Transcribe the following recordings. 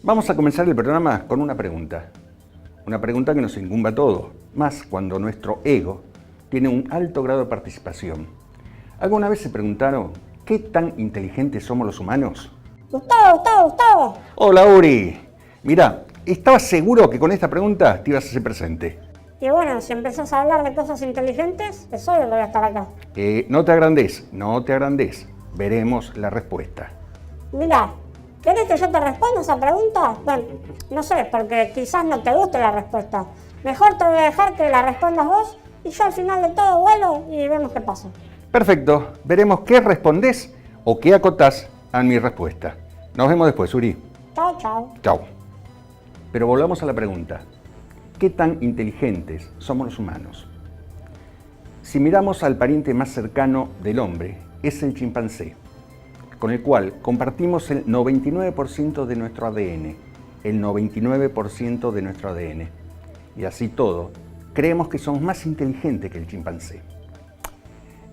Vamos a comenzar el programa con una pregunta. Una pregunta que nos incumbe a todos, más cuando nuestro ego tiene un alto grado de participación. ¿Alguna vez se preguntaron qué tan inteligentes somos los humanos? Gustavo. Hola, Uri. Mirá, estaba seguro que con esta pregunta te ibas a hacer presente. Y bueno, si empezás a hablar de cosas inteligentes, es obvio que voy a estar acá. No te agrandes. Veremos la respuesta. Mirá, ¿querés que yo te responda esa pregunta? Bueno, no sé, porque quizás no te guste la respuesta. Mejor te voy a dejar que la respondas vos y yo al final de todo vuelo y vemos qué pasa. Perfecto, veremos qué respondés o qué acotás a mi respuesta. Nos vemos después, Uri. Chao. Chau. Pero volvamos a la pregunta. ¿Qué tan inteligentes somos los humanos? Si miramos al pariente más cercano del hombre, es el chimpancé, con el cual compartimos el 99% de nuestro ADN. El 99% de nuestro ADN. Y así todo, creemos que somos más inteligentes que el chimpancé.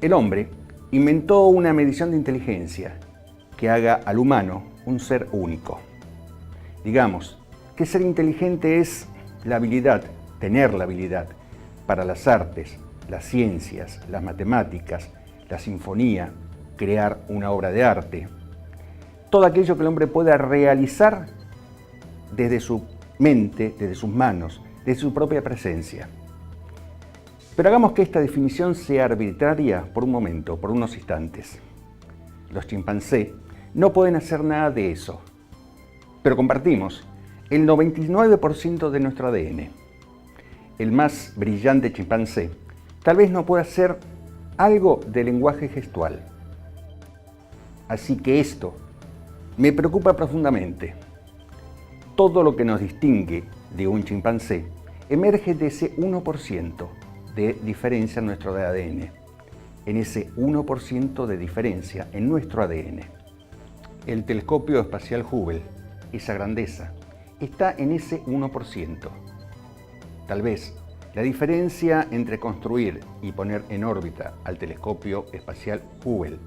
El hombre inventó una medición de inteligencia que haga al humano un ser único. Digamos que ser inteligente es tener la habilidad para las artes, las ciencias, las matemáticas, la sinfonía, crear una obra de arte. Todo aquello que el hombre pueda realizar desde su mente, desde sus manos, desde su propia presencia. Pero hagamos que esta definición sea arbitraria por un momento, por unos instantes. Los chimpancés no pueden hacer nada de eso, pero compartimos el 99% de nuestro ADN. El más brillante chimpancé tal vez no pueda hacer algo de lenguaje gestual. Así que esto me preocupa profundamente. Todo lo que nos distingue de un chimpancé emerge de ese 1% de diferencia en nuestro ADN. En ese 1% de diferencia en nuestro ADN. El telescopio espacial Hubble, esa grandeza, está en ese 1%. Tal vez la diferencia entre construir y poner en órbita al telescopio espacial Hubble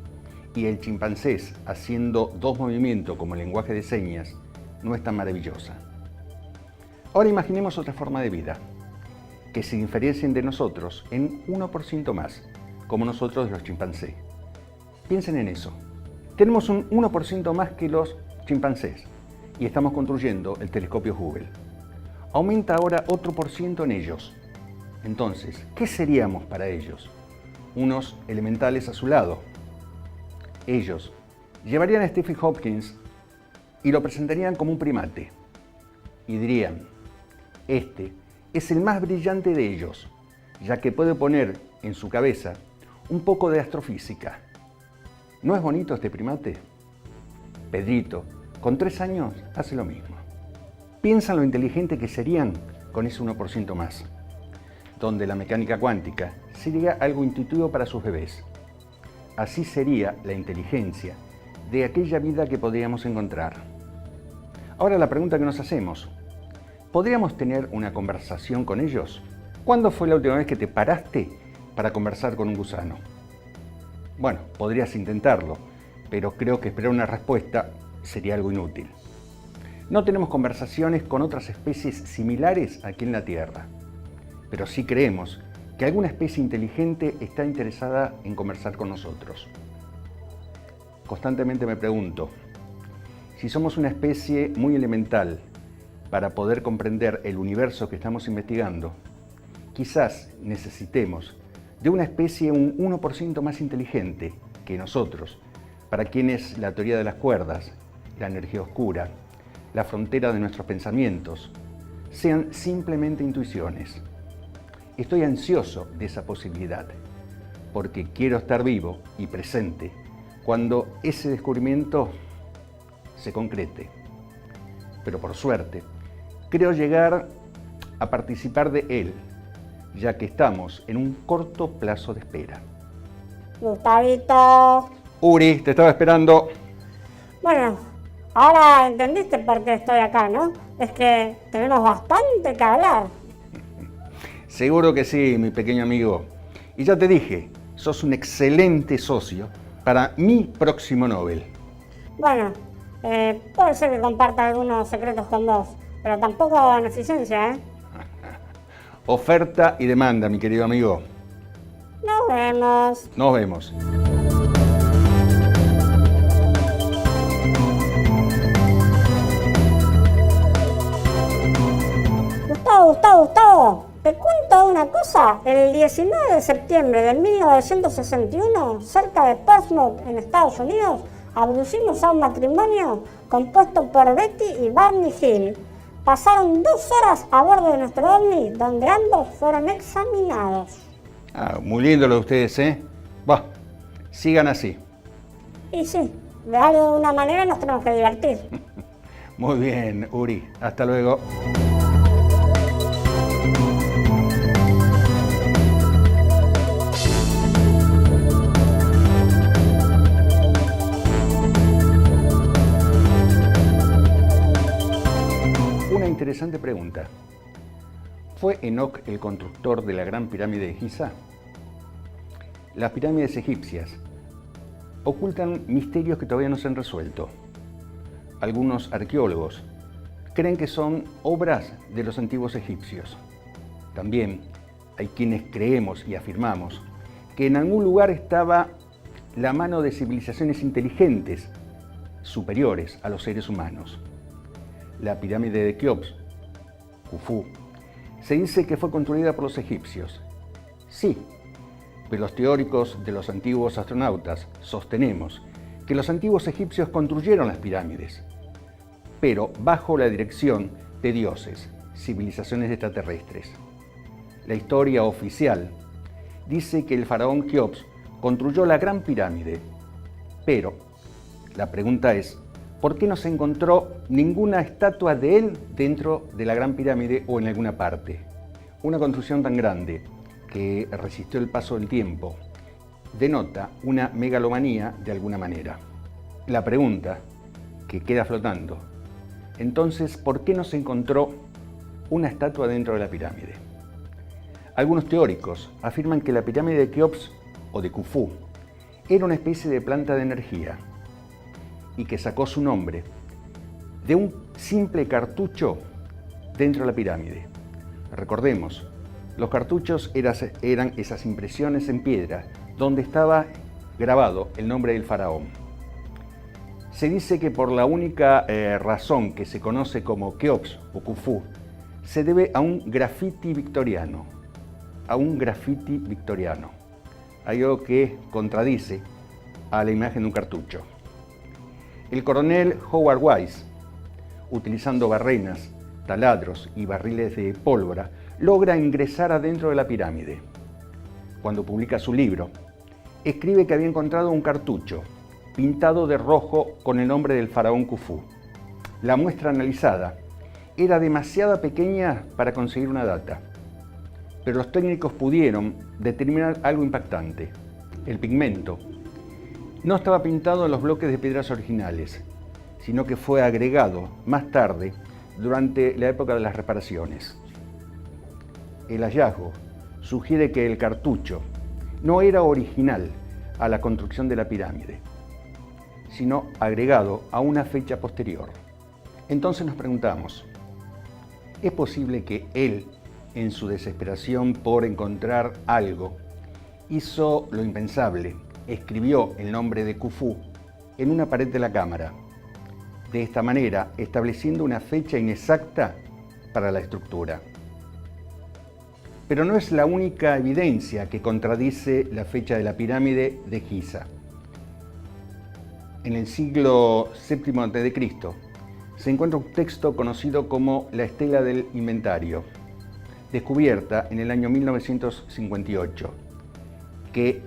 y el chimpancé haciendo dos movimientos como el lenguaje de señas no es tan maravillosa. Ahora imaginemos otra forma de vida, que se diferencien de nosotros en 1% más, como nosotros de los chimpancés. Piensen en eso. Tenemos un 1% más que los chimpancés y estamos construyendo el telescopio Hubble. Aumenta ahora otro por ciento en ellos. Entonces, ¿qué seríamos para ellos? Unos elementales a su lado. Ellos llevarían a Stephen Hopkins y lo presentarían como un primate. Y dirían, este es el más brillante de ellos, ya que puede poner en su cabeza un poco de astrofísica. ¿No es bonito este primate? Pedrito, con 3 años, hace lo mismo. Piensa en lo inteligente que serían con ese 1% más, donde la mecánica cuántica sería algo intuitivo para sus bebés. Así sería la inteligencia de aquella vida que podríamos encontrar. Ahora la pregunta que nos hacemos, ¿podríamos tener una conversación con ellos? ¿Cuándo fue la última vez que te paraste para conversar con un gusano? Bueno, podrías intentarlo, pero creo que esperar una respuesta sería algo inútil. No tenemos conversaciones con otras especies similares aquí en la Tierra, pero sí creemos que alguna especie inteligente está interesada en conversar con nosotros. Constantemente me pregunto, si somos una especie muy elemental para poder comprender el universo que estamos investigando, quizás necesitemos de una especie un 1% más inteligente que nosotros, para quienes la teoría de las cuerdas, la energía oscura, la frontera de nuestros pensamientos, sean simplemente intuiciones. Estoy ansioso de esa posibilidad, porque quiero estar vivo y presente cuando ese descubrimiento se concrete. Pero por suerte, creo llegar a participar de él, ya que estamos en un corto plazo de espera. Gustavito. Uri, te estaba esperando. Bueno, ahora entendiste por qué estoy acá, ¿no? Es que tenemos bastante que hablar. Seguro que sí, mi pequeño amigo. Y ya te dije, sos un excelente socio para mi próximo Nobel. Bueno, Puede ser que comparta algunos secretos con vos, pero tampoco en eficiencia, ¿eh? Oferta y demanda, mi querido amigo. Nos vemos. Nos vemos. Gustavo, te cuento una cosa. El 19 de septiembre de 1961, cerca de Portsmouth, en Estados Unidos, abducimos a un matrimonio compuesto por Betty y Barney Hill. Pasaron 2 horas a bordo de nuestro ovni, donde ambos fueron examinados. Muy lindo lo de ustedes, ¿eh? Bah, sigan así. Y sí, de alguna manera nos tenemos que divertir. Muy bien, Uri. Hasta luego. Una interesante pregunta. ¿Fue Enoc el constructor de la Gran Pirámide de Giza? Las pirámides egipcias ocultan misterios que todavía no se han resuelto. Algunos arqueólogos creen que son obras de los antiguos egipcios. También hay quienes creemos y afirmamos que en algún lugar estaba la mano de civilizaciones inteligentes superiores a los seres humanos. La pirámide de Keops, Khufu, se dice que fue construida por los egipcios. Sí, pero los teóricos de los antiguos astronautas sostenemos que los antiguos egipcios construyeron las pirámides, pero bajo la dirección de dioses, civilizaciones extraterrestres. La historia oficial dice que el faraón Keops construyó la Gran Pirámide, pero la pregunta es, ¿por qué no se encontró ninguna estatua de él dentro de la Gran Pirámide o en alguna parte? Una construcción tan grande que resistió el paso del tiempo denota una megalomanía de alguna manera. La pregunta que queda flotando, entonces, ¿por qué no se encontró una estatua dentro de la pirámide? Algunos teóricos afirman que la pirámide de Keops o de Khufu era una especie de planta de energía y que sacó su nombre de un simple cartucho dentro de la pirámide. Recordemos, los cartuchos eran esas impresiones en piedra donde estaba grabado el nombre del faraón. Se dice que por la única razón que se conoce como Keops o Khufu se debe a un graffiti victoriano. Algo que contradice a la imagen de un cartucho. El coronel Howard Wise, utilizando barrenas, taladros y barriles de pólvora, logra ingresar adentro de la pirámide. Cuando publica su libro, escribe que había encontrado un cartucho pintado de rojo con el nombre del faraón Khufu. La muestra analizada era demasiado pequeña para conseguir una data, pero los técnicos pudieron determinar algo impactante. El pigmento no estaba pintado en los bloques de piedras originales, sino que fue agregado más tarde durante la época de las reparaciones. El hallazgo sugiere que el cartucho no era original a la construcción de la pirámide, sino agregado a una fecha posterior. Entonces nos preguntamos, ¿es posible que él, en su desesperación por encontrar algo, hizo lo impensable? Escribió el nombre de Khufu en una pared de la cámara, de esta manera estableciendo una fecha inexacta para la estructura. Pero no es la única evidencia que contradice la fecha de la pirámide de Giza. En el siglo VII a.C. se encuentra un texto conocido como la Estela del Inventario, descubierta en el año 1958, que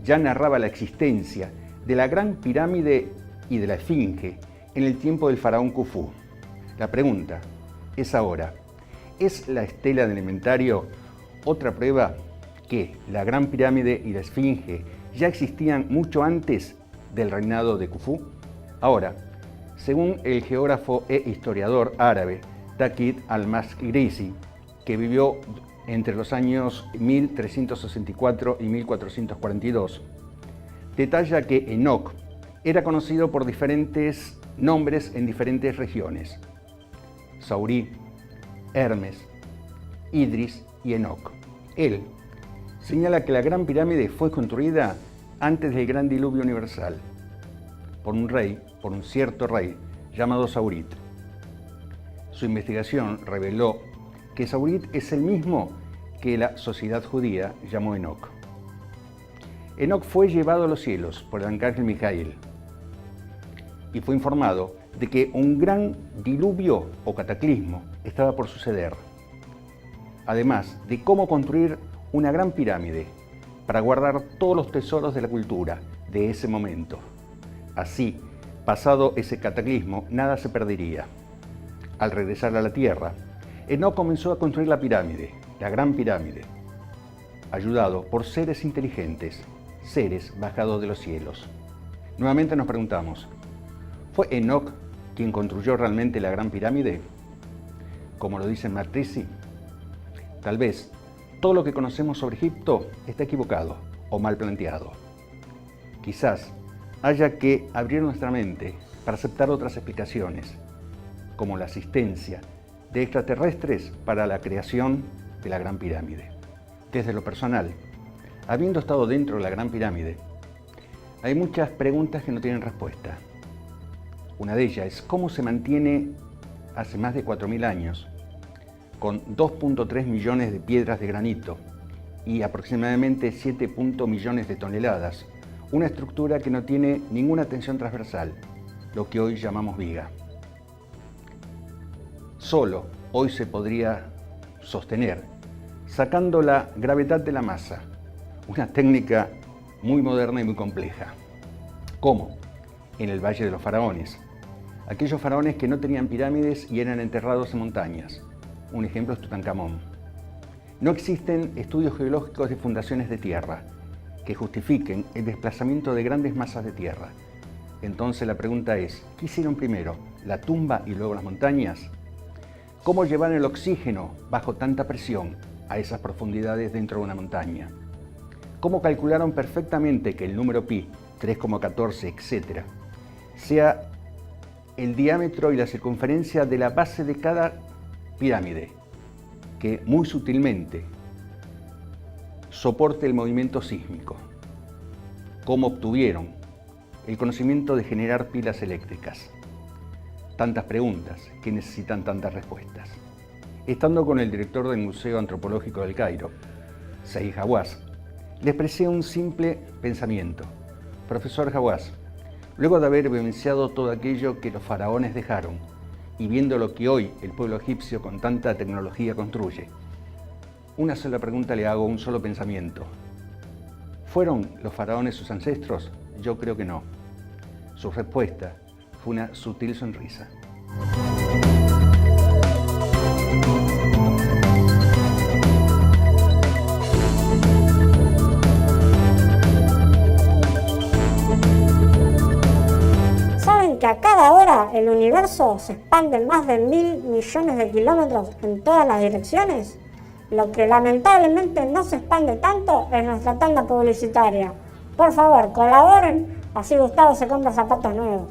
ya narraba la existencia de la Gran Pirámide y de la Esfinge en el tiempo del faraón Khufu. La pregunta es ahora, ¿es la Estela del Inventario otra prueba que la Gran Pirámide y la Esfinge ya existían mucho antes del reinado de Khufu? Ahora, según el geógrafo e historiador árabe Taqi al-Masrizi, que vivió entre los años 1364 y 1442, detalla que Enoc era conocido por diferentes nombres en diferentes regiones: Saurí, Hermes, Idris y Enoc. Él señala que la Gran Pirámide fue construida antes del Gran Diluvio Universal por un cierto rey llamado Saurit. Su investigación reveló que Saurit es el mismo que la sociedad judía llamó Enoc. Enoc fue llevado a los cielos por el arcángel Mijael y fue informado de que un gran diluvio o cataclismo estaba por suceder, además de cómo construir una gran pirámide para guardar todos los tesoros de la cultura de ese momento. Así, pasado ese cataclismo, nada se perdería. Al regresar a la Tierra, Enoc comenzó a construir la pirámide, la Gran Pirámide, ayudado por seres inteligentes, seres bajados de los cielos. Nuevamente nos preguntamos, ¿fue Enoc quien construyó realmente la Gran Pirámide? Como lo dice Matrici, tal vez todo lo que conocemos sobre Egipto está equivocado o mal planteado. Quizás haya que abrir nuestra mente para aceptar otras explicaciones, como la asistencia de extraterrestres para la creación de la Gran Pirámide. Desde lo personal, habiendo estado dentro de la Gran Pirámide, hay muchas preguntas que no tienen respuesta. Una de ellas es cómo se mantiene hace más de 4.000 años, con 2.3 millones de piedras de granito y aproximadamente 7 millones de toneladas, una estructura que no tiene ninguna tensión transversal, lo que hoy llamamos viga. Solo hoy se podría sostener sacando la gravedad de la masa, una técnica muy moderna y muy compleja. ¿Cómo? En el Valle de los Faraones. Aquellos faraones que no tenían pirámides y eran enterrados en montañas. Un ejemplo es Tutankamón. No existen estudios geológicos de fundaciones de tierra que justifiquen el desplazamiento de grandes masas de tierra. Entonces la pregunta es, ¿qué hicieron primero, la tumba y luego las montañas? ¿Cómo llevar el oxígeno bajo tanta presión a esas profundidades dentro de una montaña? ¿Cómo calcularon perfectamente que el número pi, 3,14, etc., sea el diámetro y la circunferencia de la base de cada pirámide, que muy sutilmente soporte el movimiento sísmico? ¿Cómo obtuvieron el conocimiento de generar pilas eléctricas? Tantas preguntas que necesitan tantas respuestas. Estando con el director del Museo Antropológico del Cairo, Said Hawass, le expresé un simple pensamiento. Profesor Hawass, luego de haber vivenciado todo aquello que los faraones dejaron y viendo lo que hoy el pueblo egipcio con tanta tecnología construye, una sola pregunta le hago, un solo pensamiento. ¿Fueron los faraones sus ancestros? Yo creo que no. Su respuesta fue una sutil sonrisa. ¿Saben que a cada hora el universo se expande más de 1.000 millones de kilómetros en todas las direcciones? Lo que lamentablemente no se expande tanto es nuestra tanda publicitaria. Por favor, colaboren, así Gustavo se compra zapatos nuevos.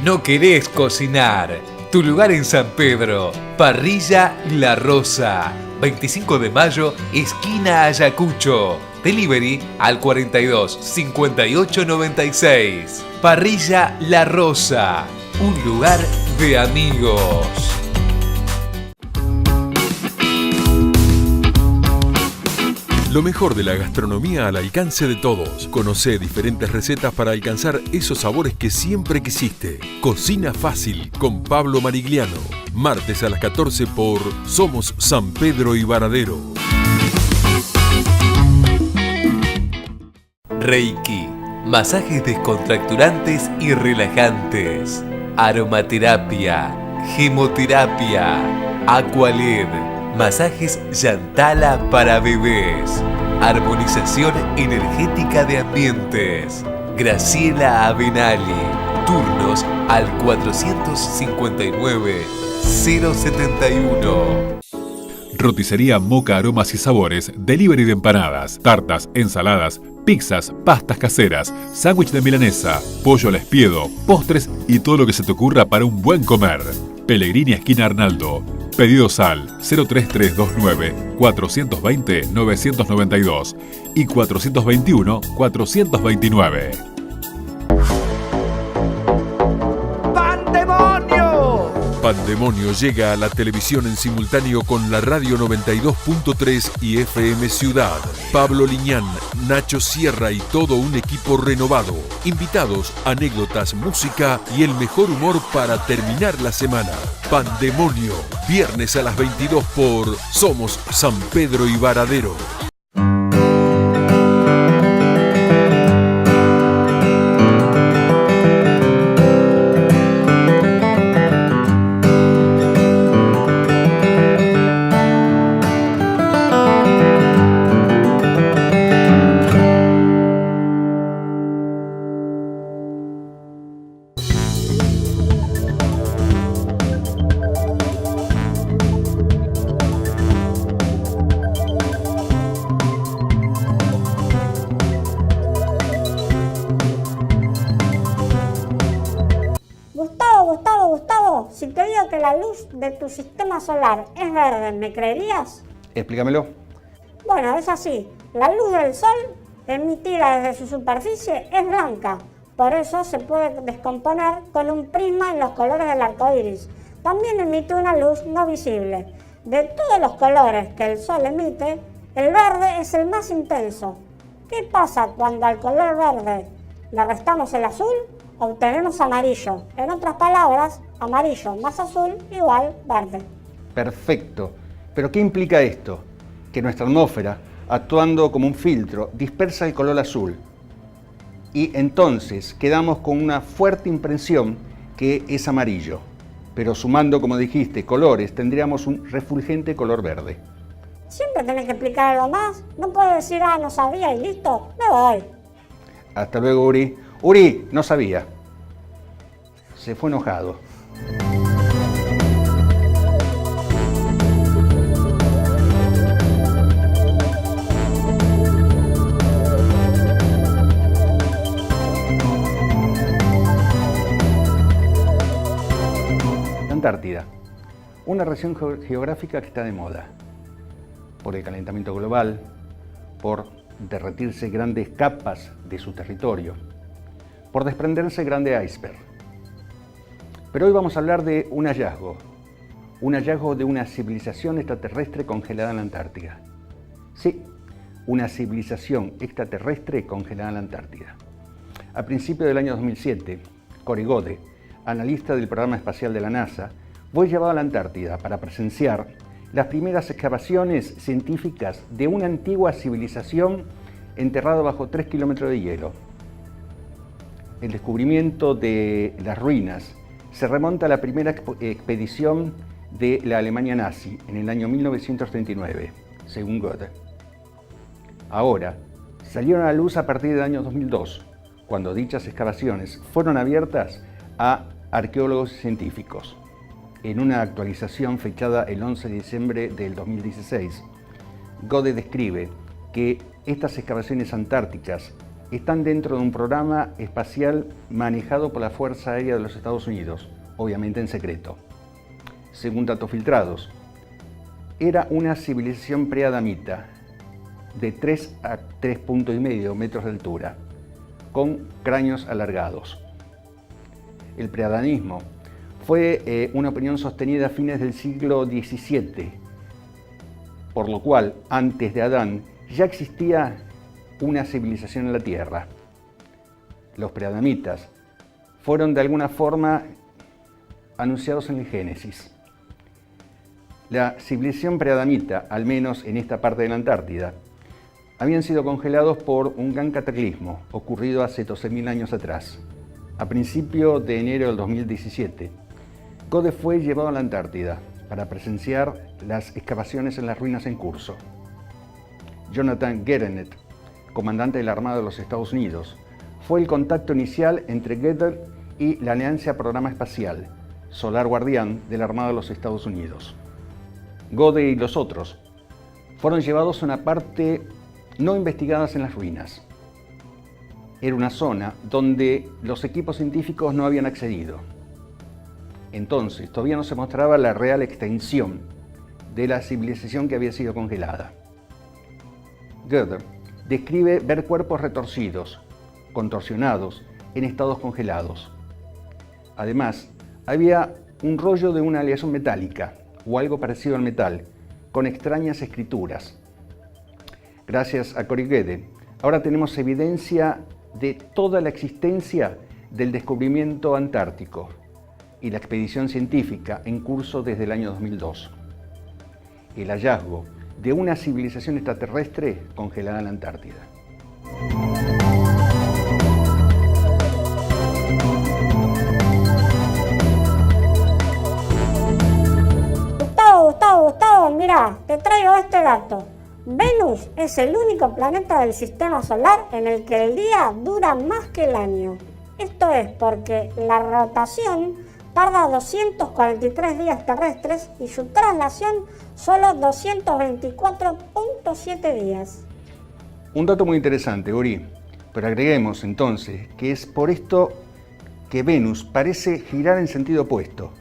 ¿No querés cocinar? Tu lugar en San Pedro, Parrilla La Rosa. 25 de mayo, esquina Ayacucho. Delivery al 42 58 96. Parrilla La Rosa, un lugar de amigos. Lo mejor de la gastronomía al alcance de todos. Conocé diferentes recetas para alcanzar esos sabores que siempre quisiste. Cocina Fácil con Pablo Marigliano. Martes a las 14 por Somos San Pedro y Varadero. Reiki. Masajes descontracturantes y relajantes. Aromaterapia. Gemoterapia. Aqualed. Masajes Yantala para bebés. Armonización energética de ambientes. Graciela Avenali. Turnos al 459-071. Roticería Moca Aromas y Sabores, delivery de empanadas, tartas, ensaladas, pizzas, pastas caseras, sándwich de milanesa, pollo al espiedo, postres y todo lo que se te ocurra para un buen comer. Pellegrini esquina Arnaldo. Pedidos al 03329 420 992 y 421 429. Pandemonio llega a la televisión en simultáneo con la Radio 92.3 y FM Ciudad. Pablo Liñán, Nacho Sierra y todo un equipo renovado. Invitados, anécdotas, música y el mejor humor para terminar la semana. Pandemonio, viernes a las 22 por Somos San Pedro y Varadero. Gustavo, si te digo que la luz de tu sistema solar es verde, ¿me creerías? Explícamelo. Bueno, es así. La luz del sol emitida desde su superficie es blanca. Por eso se puede descomponer con un prisma en los colores del arco iris. También emite una luz no visible. De todos los colores que el sol emite, el verde es el más intenso. ¿Qué pasa cuando al color verde le restamos el azul? Obtenemos amarillo. En otras palabras, amarillo más azul igual verde. Perfecto. ¿Pero qué implica esto? Que nuestra atmósfera, actuando como un filtro, dispersa el color azul. Y entonces quedamos con una fuerte impresión que es amarillo. Pero sumando, como dijiste, colores, tendríamos un refulgente color verde. Siempre tenés que explicar algo más. No puedo decir, no sabía y listo, me voy. Hasta luego, Uri. Uri, no sabía. Se fue enojado. Antártida, una región geográfica que está de moda por el calentamiento global, por derretirse grandes capas de su territorio, por desprenderse grandes icebergs. Pero hoy vamos a hablar de un hallazgo de una civilización extraterrestre congelada en la Antártida. Sí, una civilización extraterrestre congelada en la Antártida. A principios del año 2007, Cory Gode, analista del programa espacial de la NASA, fue llevado a la Antártida para presenciar las primeras excavaciones científicas de una antigua civilización enterrada bajo 3 kilómetros de hielo. El descubrimiento de las ruinas se remonta a la primera expedición de la Alemania nazi en el año 1939, según Gode. Ahora, salieron a la luz a partir del año 2002, cuando dichas excavaciones fueron abiertas a arqueólogos y científicos. En una actualización fechada el 11 de diciembre del 2016, Gode describe que estas excavaciones antárticas están dentro de un programa espacial manejado por la Fuerza Aérea de los Estados Unidos, obviamente en secreto. Según datos filtrados, era una civilización preadamita de 3 a 3,5 metros de altura, con cráneos alargados. El preadanismo fue una opinión sostenida a fines del siglo XVII, por lo cual, antes de Adán, ya existía una civilización en la Tierra. Los preadamitas fueron de alguna forma anunciados en el Génesis. La civilización preadamita, al menos en esta parte de la Antártida, habían sido congelados por un gran cataclismo ocurrido hace 12.000 años atrás. A principios de enero del 2017, Gode fue llevado a la Antártida para presenciar las excavaciones en las ruinas en curso. Jonathan Gerenet, comandante de la Armada de los Estados Unidos, fue el contacto inicial entre Goddard y la Alianza Programa Espacial, Solar Guardián de la Armada de los Estados Unidos. Goddard y los otros fueron llevados a una parte no investigada en las ruinas. Era una zona donde los equipos científicos no habían accedido. Entonces, todavía no se mostraba la real extensión de la civilización que había sido congelada. Goddard describe ver cuerpos retorcidos, contorsionados, en estados congelados. Además, había un rollo de una aleación metálica, o algo parecido al metal, con extrañas escrituras. Gracias a Cory Gede, ahora tenemos evidencia de toda la existencia del descubrimiento antártico y la expedición científica en curso desde el año 2002. El hallazgo de una civilización extraterrestre congelada en la Antártida. Gustavo, mira, te traigo este dato. Venus es el único planeta del sistema solar en el que el día dura más que el año. Esto es porque la rotación tarda 243 días terrestres y su traslación solo 224.7 días. Un dato muy interesante, Uri, pero agreguemos entonces que es por esto que Venus parece girar en sentido opuesto.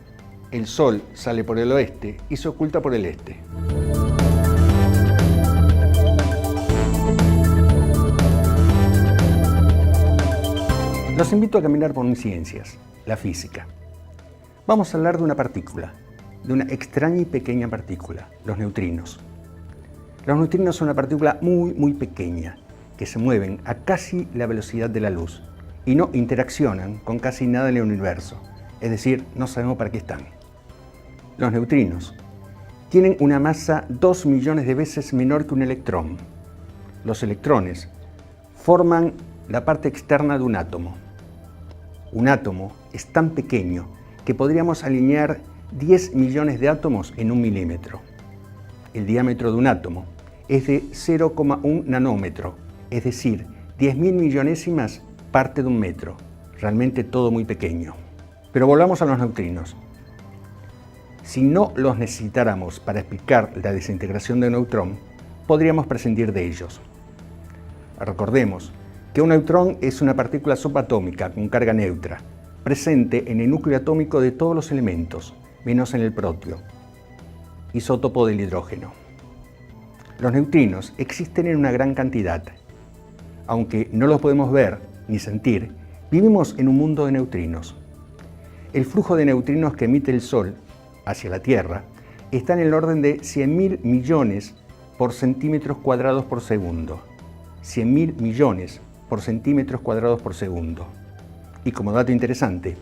El Sol sale por el oeste y se oculta por el este. Los invito a caminar por mis ciencias, la física. Vamos a hablar de una partícula, de una extraña y pequeña partícula, los neutrinos. Los neutrinos son una partícula muy pequeña, que se mueven a casi la velocidad de la luz y no interaccionan con casi nada en el universo, es decir, no sabemos para qué están. Los neutrinos tienen una masa 2 millones de veces menor que un electrón. Los electrones forman la parte externa de un átomo. Un átomo es tan pequeño que podríamos alinear 10 millones de átomos en 1 milímetro. El diámetro de un átomo es de 0,1 nanómetro, es decir, 10.000 millonésimas parte de un metro. Realmente todo muy pequeño. Pero volvamos a los neutrinos. Si no los necesitáramos para explicar la desintegración de un neutrón, podríamos prescindir de ellos. Recordemos que un neutrón es una partícula subatómica con carga neutra, presente en el núcleo atómico de todos los elementos, menos en el protio, isótopo del hidrógeno. Los neutrinos existen en una gran cantidad. Aunque no los podemos ver ni sentir, vivimos en un mundo de neutrinos. El flujo de neutrinos que emite el Sol hacia la Tierra está en el orden de 100.000 millones por centímetros cuadrados por segundo. 100.000 millones por centímetros cuadrados por segundo. Y como dato interesante,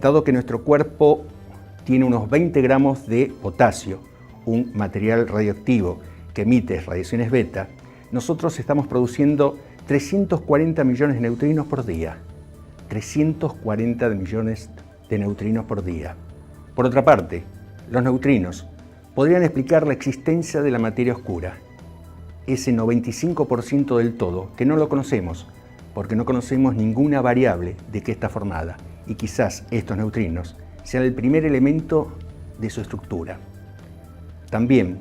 dado que nuestro cuerpo tiene unos 20 gramos de potasio, un material radioactivo que emite radiaciones beta, nosotros estamos produciendo 340 millones de neutrinos por día. 340 millones de neutrinos por día. Por otra parte, los neutrinos podrían explicar la existencia de la materia oscura, ese 95% del todo que no lo conocemos, porque no conocemos ninguna variable de qué está formada, y quizás estos neutrinos sean el primer elemento de su estructura. También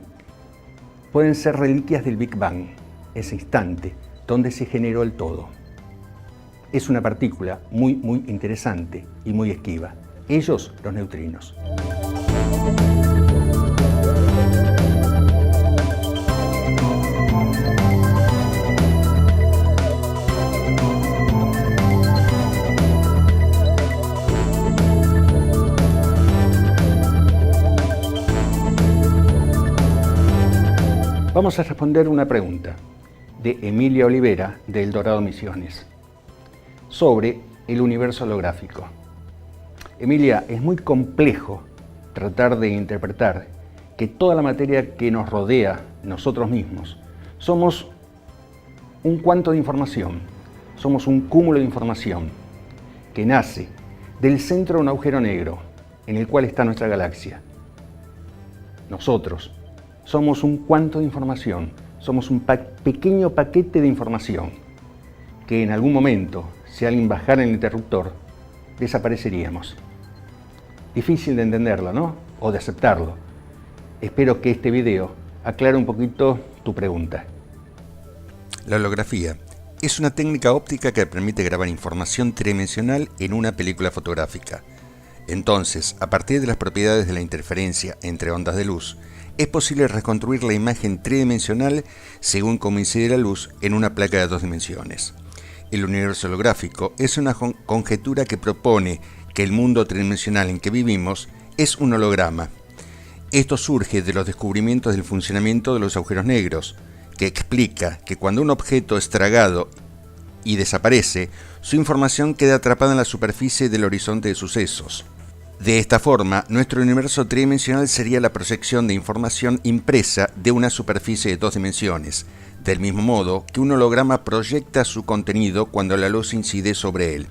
pueden ser reliquias del Big Bang, ese instante donde se generó el todo. Es una partícula muy interesante y muy esquiva. Ellos, los neutrinos. Vamos a responder una pregunta de Emilia Olivera de El Dorado Misiones sobre el universo holográfico. Emilia, es muy complejo tratar de interpretar que toda la materia que nos rodea, nosotros mismos, somos un cuanto de información, somos un cúmulo de información que nace del centro de un agujero negro en el cual está nuestra galaxia. Nosotros somos un cuanto de información, somos un pequeño paquete de información que en algún momento, si alguien bajara el interruptor, desapareceríamos. Difícil de entenderlo, ¿no? O de aceptarlo. Espero que este video aclare un poquito tu pregunta. La holografía es una técnica óptica que permite grabar información tridimensional en una película fotográfica. Entonces, a partir de las propiedades de la interferencia entre ondas de luz, es posible reconstruir la imagen tridimensional según cómo incide la luz en una placa de 2 dimensiones. El universo holográfico es una conjetura que propone que el mundo tridimensional en que vivimos es un holograma. Esto surge de los descubrimientos del funcionamiento de los agujeros negros, que explica que cuando un objeto es tragado y desaparece, su información queda atrapada en la superficie del horizonte de sucesos. De esta forma, nuestro universo tridimensional sería la proyección de información impresa de una superficie de 2 dimensiones, del mismo modo que un holograma proyecta su contenido cuando la luz incide sobre él.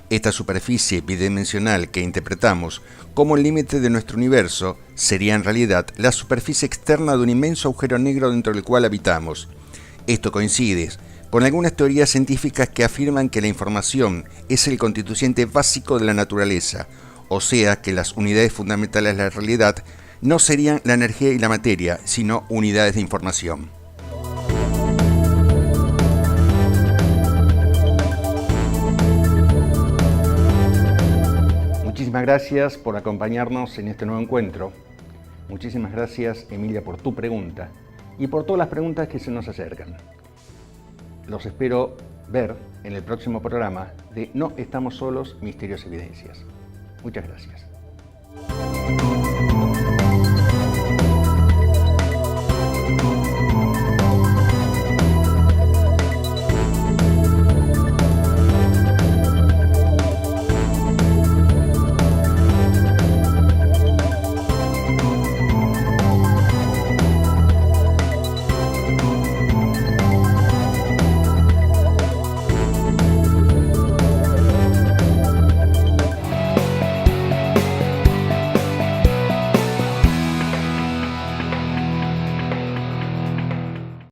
Esta superficie bidimensional que interpretamos como el límite de nuestro universo sería en realidad la superficie externa de un inmenso agujero negro dentro del cual habitamos. Esto coincide con algunas teorías científicas que afirman que la información es el constituyente básico de la naturaleza, o sea que las unidades fundamentales de la realidad no serían la energía y la materia, sino unidades de información. Muchísimas gracias por acompañarnos en este nuevo encuentro. Muchísimas gracias, Emilia, por tu pregunta y por todas las preguntas que se nos acercan. Los espero ver en el próximo programa de No estamos solos, misterios y evidencias. Muchas gracias.